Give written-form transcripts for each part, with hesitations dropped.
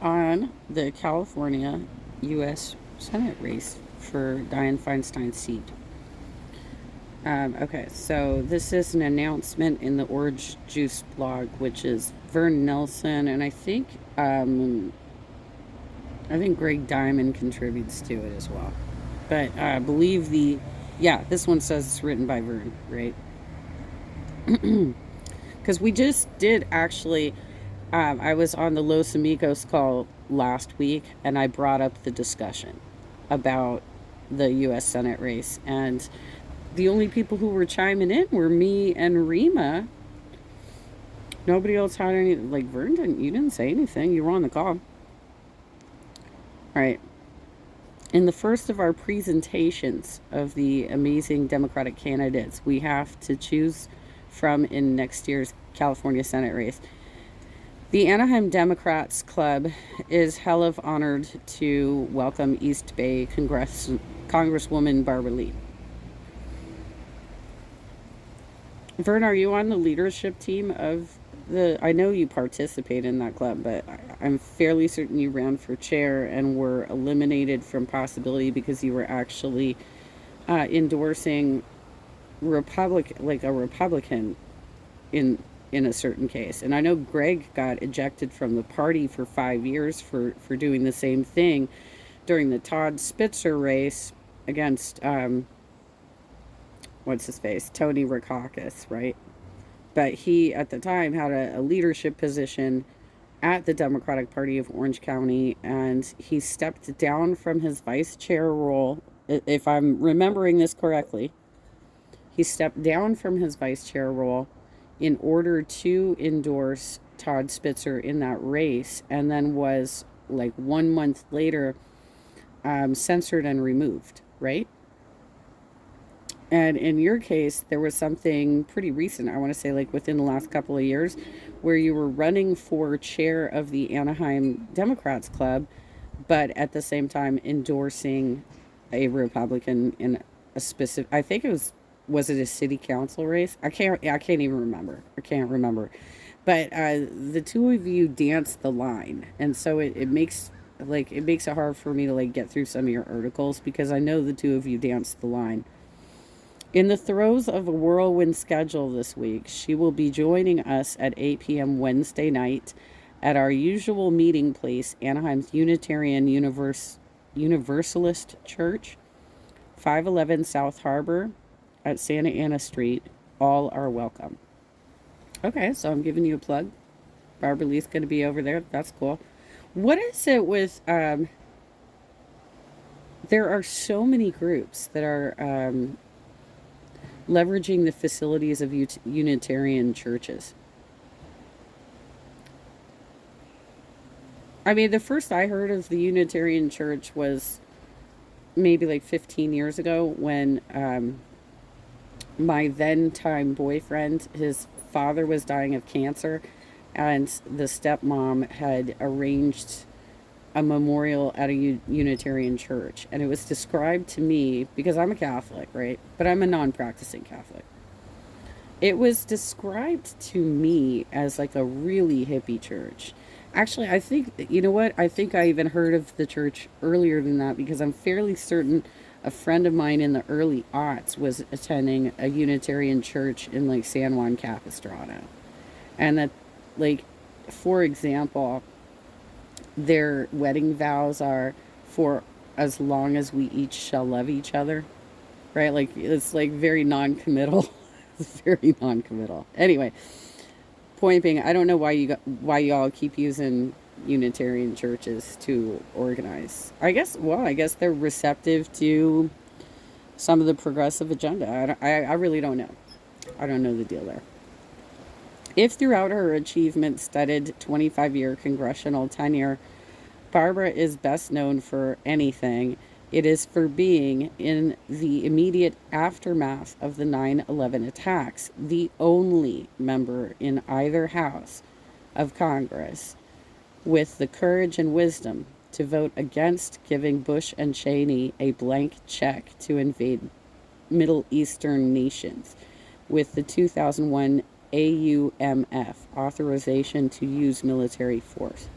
On the California U.S. Senate race for Dianne Feinstein's seat. Okay, so this is an announcement in the Orange Juice blog, which is Vern Nelson, and I think Greg Diamond contributes to it as well. But I believe yeah, this one says it's written by Vern, right? Because we just did actually. I was on the Los Amigos call last week, and I brought up the discussion about the U.S. Senate race, and the only people who were chiming in were me and Rima. Nobody else had any. Like Vern didn't. You didn't say anything. You were on the call. All right. In the first of our presentations of the amazing Democratic candidates we have to choose from in next year's California Senate race, the Anaheim Democrats Club is hell of honored to welcome East Bay Congresswoman Barbara Lee. Vern, are you on the leadership team of the? I know you participate in that club, but I'm fairly certain you ran for chair and were eliminated from possibility because you were actually endorsing like a Republican in a certain case. And I know Greg got ejected from the party for 5 years for doing the same thing during the Todd Spitzer race against what's his face, Tony Rackauckus, right? But he at the time had a leadership position at the Democratic Party of Orange County, and he stepped down from his vice chair role. If I'm remembering this correctly, he stepped down from his vice chair role in order to endorse Todd Spitzer in that race, and then was like 1 month later censored and removed, right? And in your case, there was something pretty recent, I want to say like within the last couple of years, where you were running for chair of the Anaheim Democrats Club, but at the same time endorsing a Republican in a specific, I think it was it a city council race? I can't even remember. I can't remember. But the two of you danced the line. And so it makes it makes it hard for me to like get through some of your articles because I know the two of you danced the line. In the throes of a whirlwind schedule this week, she will be joining us at 8 p.m. Wednesday night at our usual meeting place, Anaheim's Universalist Church, 511 South Harbor at Santa Ana Street. All are welcome. Okay, so I'm giving you a plug. Barbara Lee's going to be over there. That's cool. What is it with there are so many groups that are leveraging the facilities of Unitarian churches. I mean, the first I heard of the Unitarian Church was maybe like 15 years ago when my then time boyfriend, his father was dying of cancer, and the stepmom had arranged a memorial at a Unitarian church. And it was described to me, because I'm a Catholic, right? But I'm a non practicing Catholic. It was described to me as like a really hippie church. Actually, I think, you know what? I think I even heard of the church earlier than that because I'm fairly certain a friend of mine in the early aughts was attending a Unitarian church in like San Juan Capistrano. And that, like, for example, their wedding vows are for as long as we each shall love each other, right? Like, it's like very non committal. It's very non committal. Anyway, point being, I don't know why y'all keep using Unitarian churches to organize. I guess they're receptive to some of the progressive agenda. I really don't know. I don't know the deal there. If throughout her achievement studded 25-year congressional tenure, Barbara is best known for anything, it is for being, in the immediate aftermath of the 9/11 attacks, the only member in either house of Congress with the courage and wisdom to vote against giving Bush and Cheney a blank check to invade Middle Eastern nations with the 2001 AUMF, authorization to use military force.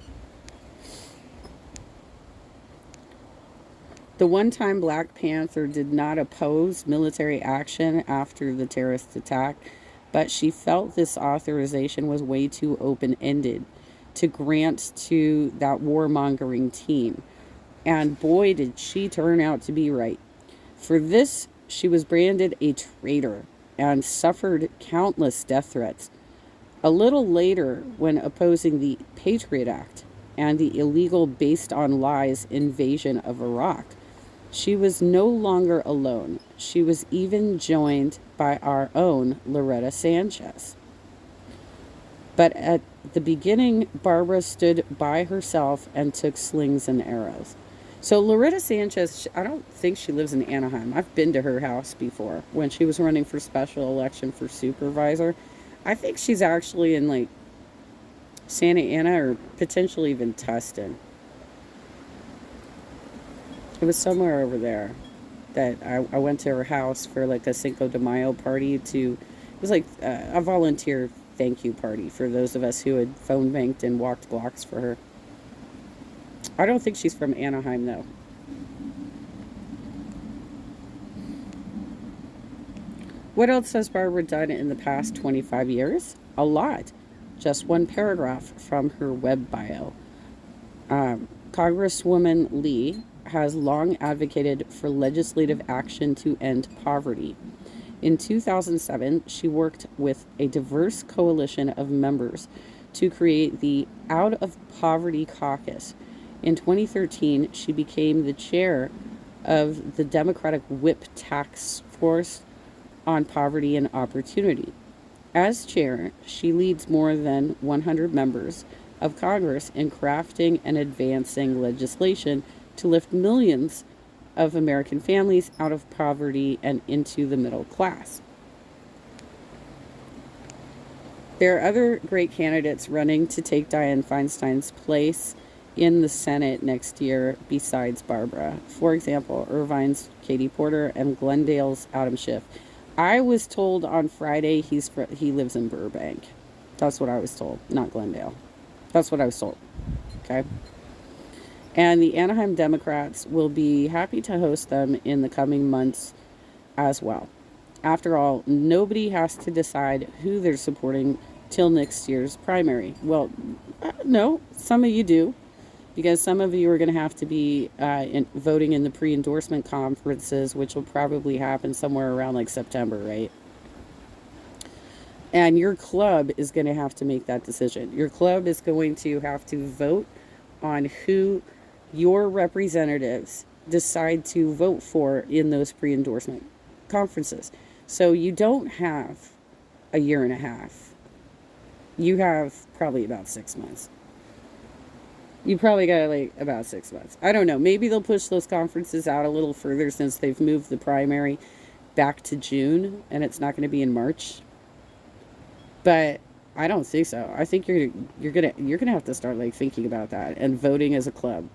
The one time Black Panther did not oppose military action after the terrorist attack, but she felt this authorization was way too open ended to grant to that warmongering team. And boy, did she turn out to be right. For this, she was branded a traitor and suffered countless death threats. A little later, when opposing the Patriot Act and the illegal, based on lies, invasion of Iraq, she was no longer alone. She was even joined by our own Loretta Sanchez. But at the beginning, Barbara stood by herself and took slings and arrows. So Loretta Sanchez, I don't think she lives in Anaheim. I've been to her house before when she was running for special election for supervisor. I think she's actually in like Santa Ana or potentially even Tustin. It was somewhere over there that I went to her house for like a Cinco de Mayo party it was like a volunteer thank you party for those of us who had phone banked and walked blocks for her. I don't think she's from Anaheim though. What else has Barbara done in the past 25 years? A lot. Just one paragraph from her web bio. Congresswoman Lee has long advocated for legislative action to end poverty. In 2007, she worked with a diverse coalition of members to create the Out of Poverty Caucus. In 2013, she became the chair of the Democratic Whip Task Force on Poverty and Opportunity. As chair, she leads more than 100 members of Congress in crafting and advancing legislation to lift millions of American families out of poverty and into the middle class. There are other great candidates running to take Dianne Feinstein's place in the Senate next year besides Barbara. For example, Irvine's Katie Porter and Glendale's Adam Schiff. I was told on Friday he lives in Burbank. That's what I was told, not Glendale. That's what I was told. Okay. And the Anaheim Democrats will be happy to host them in the coming months as well. After all, nobody has to decide who they're supporting till next year's primary. Well, no, some of you do, because some of you are going to have to be voting in the pre-endorsement conferences, which will probably happen somewhere around like September, right? And your club is going to have to make that decision. Your club is going to have to vote on who your representatives decide to vote for in those pre-endorsement conferences. So you don't have a year and a half. You have probably about 6 months. You probably got like about 6 months. I don't know. Maybe they'll push those conferences out a little further since they've moved the primary back to June and it's not going to be in March. But I don't think so. I think you're gonna have to start like thinking about that and voting as a club.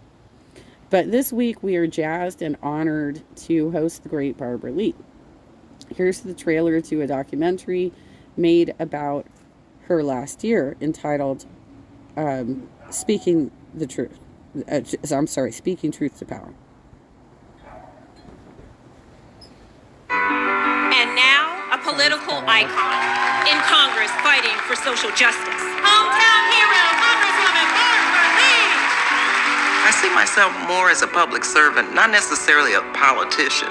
But this week we are jazzed and honored to host the great Barbara Lee. Here's the trailer to a documentary made about her last year entitled Speaking the Truth. Speaking Truth to Power. And now, a political icon in Congress fighting for social justice. Hometown hero, Congresswoman Barbara Lee. I see myself more as a public servant, not necessarily a politician.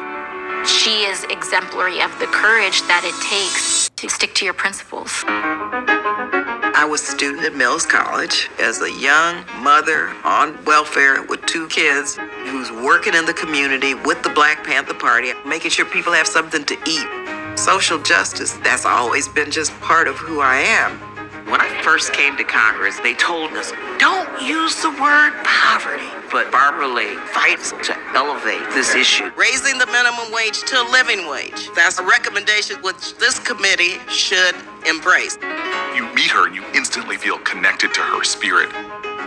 She is exemplary of the courage that it takes to stick to your principles. I was a student at Mills College as a young mother on welfare with 2 kids who's working in the community with the Black Panther Party, making sure people have something to eat. Social justice, that's always been just part of who I am. When I first came to Congress, they told us, don't use the word poverty. But Barbara Lee fights to elevate this issue. Raising the minimum wage to a living wage. That's a recommendation which this committee should embrace. You meet her and you instantly feel connected to her spirit.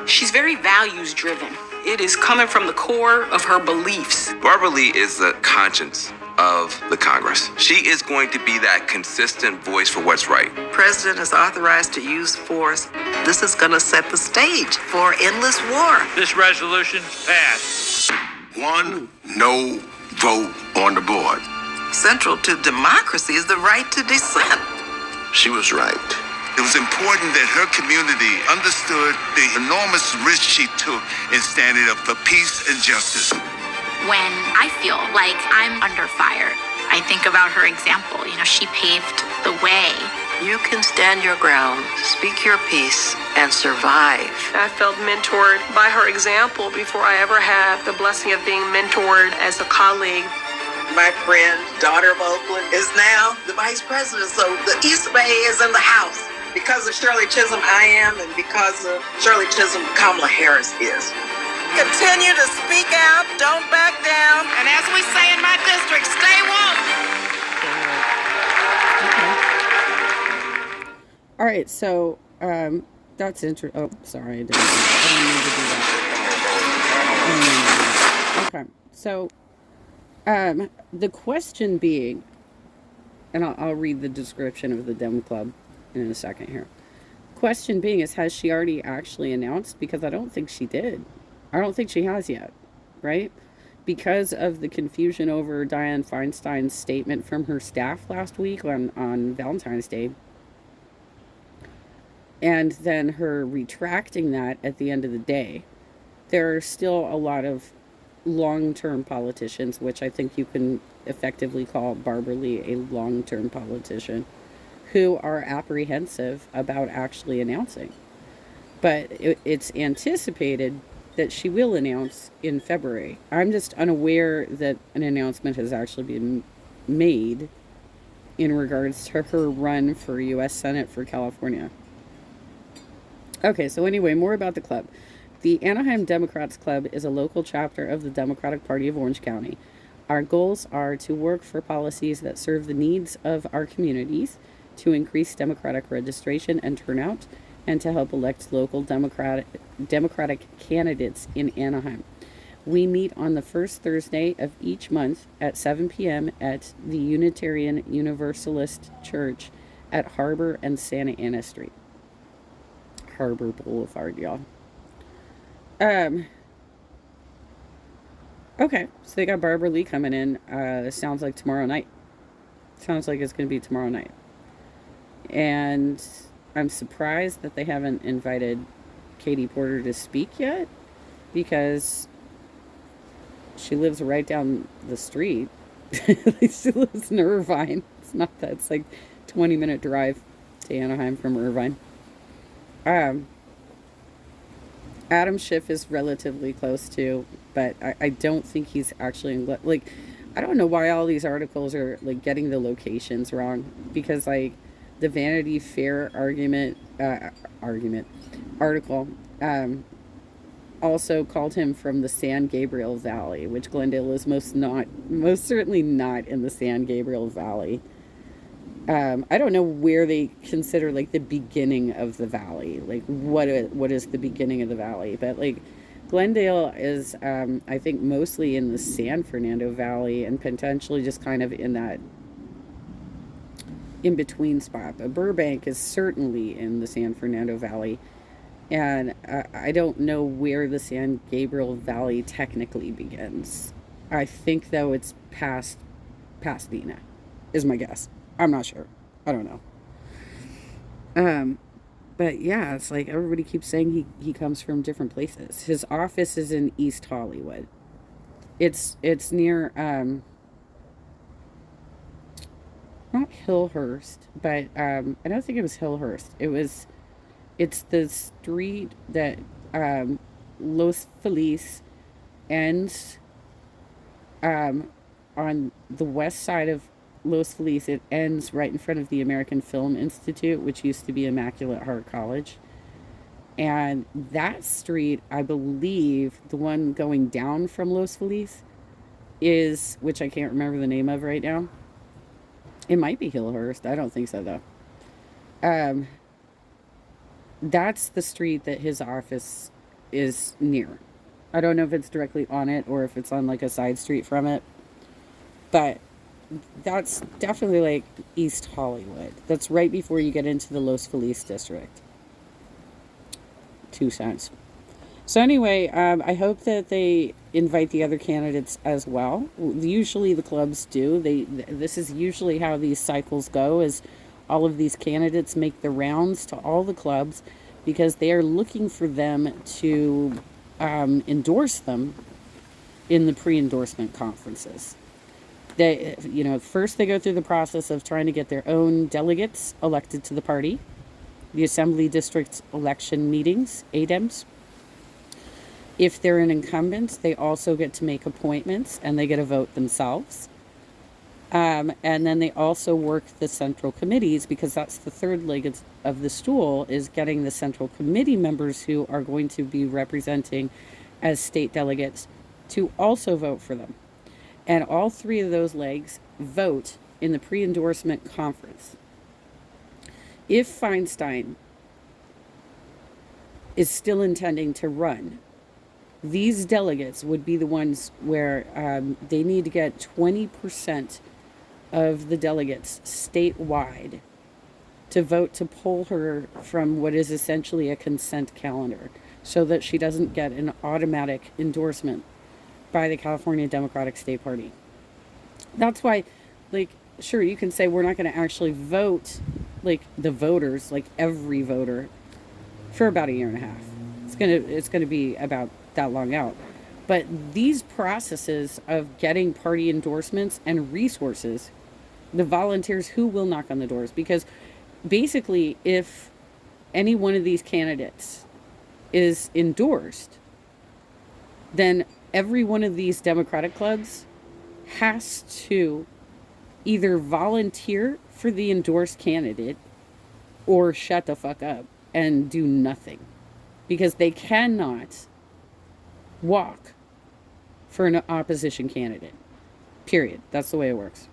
She's very values driven. It is coming from the core of her beliefs. Barbara Lee is the conscience of the Congress. She is going to be that consistent voice for what's right. President is authorized to use force. This is going to set the stage for endless war. This resolution passed. one no vote on the board. Central to democracy is the right to dissent. She was right. It was important that her community understood the enormous risk she took in standing up for peace and justice. When I feel like I'm under fire, I think about her example. She paved the way. You can stand your ground, speak your piece, and survive. I felt mentored by her example before I ever had the blessing of being mentored as a colleague. My friend, daughter of Oakland, is now the vice president, so the East Bay is in the house. Because of Shirley Chisholm, I am, and because of Shirley Chisholm, Kamala Harris is. Continue to speak out, don't back down, and as we say in my district, stay woke. All right, so that's interesting. Oh, sorry, I didn't need to do that. Okay, so the question being, and I'll read the description of the Dem Club in a second here. Question being is, has she already actually announced? Because I don't think she did. I don't think she has yet, right? Because of the confusion over Dianne Feinstein's statement from her staff last week on Valentine's Day, and then her retracting that at the end of the day, there are still a lot of long-term politicians, which I think you can effectively call Barbara Lee a long-term politician, who are apprehensive about actually announcing. But it's anticipated that she will announce in February. I'm just unaware that an announcement has actually been made in regards to her run for U.S. Senate for California. Okay, so anyway, more about the club. The Anaheim Democrats Club is a local chapter of the Democratic Party of Orange County. Our goals are to work for policies that serve the needs of our communities, to increase Democratic registration and turnout, and to help elect local Democratic candidates in Anaheim. We meet on the first Thursday of each month at 7 p.m. at the Unitarian Universalist Church at Harbor and Santa Ana Street. Harbor Boulevard, y'all. Okay, so they got Barbara Lee coming in. Sounds like tomorrow night. Sounds like it's going to be tomorrow night. And I'm surprised that they haven't invited Katie Porter to speak yet, because she lives right down the street. She lives in Irvine. It's not that. It's like 20-minute drive to Anaheim from Irvine. Adam Schiff is relatively close to, but I don't think he's actually in, like, I don't know why all these articles are like getting the locations wrong, because like the Vanity Fair article also called him from the San Gabriel Valley, which Glendale is most certainly not in the San Gabriel Valley. I don't know where they consider like the beginning of the valley, like what is the beginning of the valley, but like Glendale is I think mostly in the San Fernando Valley, and potentially just kind of in that in between spot. But Burbank is certainly in the San Fernando Valley, and I don't know where the San Gabriel Valley technically begins. I think though it's past Pasadena is my guess. I'm not sure. I don't know. But yeah, it's like everybody keeps saying he comes from different places. His office is in East Hollywood. It's near not Hillhurst, but I don't think it was Hillhurst. It's the street that Los Feliz ends on the west side of Los Feliz. It ends right in front of the American Film Institute, which used to be Immaculate Heart College. And that street, I believe, the one going down from Los Feliz is, which I can't remember the name of right now. It might be Hillhurst. I don't think so, though. That's the street that his office is near. I don't know if it's directly on it or if it's on like a side street from it. But that's definitely like East Hollywood. That's right before you get into the Los Feliz district. 2 cents. So anyway, I hope that they invite the other candidates as well. Usually the clubs do. This is usually how these cycles go, is all of these candidates make the rounds to all the clubs because they are looking for them to endorse them in the pre-endorsement conferences. They, first they go through the process of trying to get their own delegates elected to the party, the assembly district election meetings, ADEMs. If they're an incumbent, they also get to make appointments and they get to vote themselves. And then they also work the central committees, because that's the third leg of the stool, is getting the central committee members who are going to be representing as state delegates to also vote for them. And all three of those legs vote in the pre-endorsement conference. If Feinstein is still intending to run, these delegates would be the ones where they need to get 20% of the delegates statewide to vote to pull her from what is essentially a consent calendar, so that she doesn't get an automatic endorsement by the California Democratic State Party. That's why, sure, you can say we're not going to actually vote, the voters, every voter, for about a year and a half. It's gonna be about that long out. But these processes of getting party endorsements and resources, the volunteers who will knock on the doors, because basically if any one of these candidates is endorsed, then every one of these Democratic clubs has to either volunteer for the endorsed candidate or shut the fuck up and do nothing, because they cannot walk for an opposition candidate. Period. That's the way it works.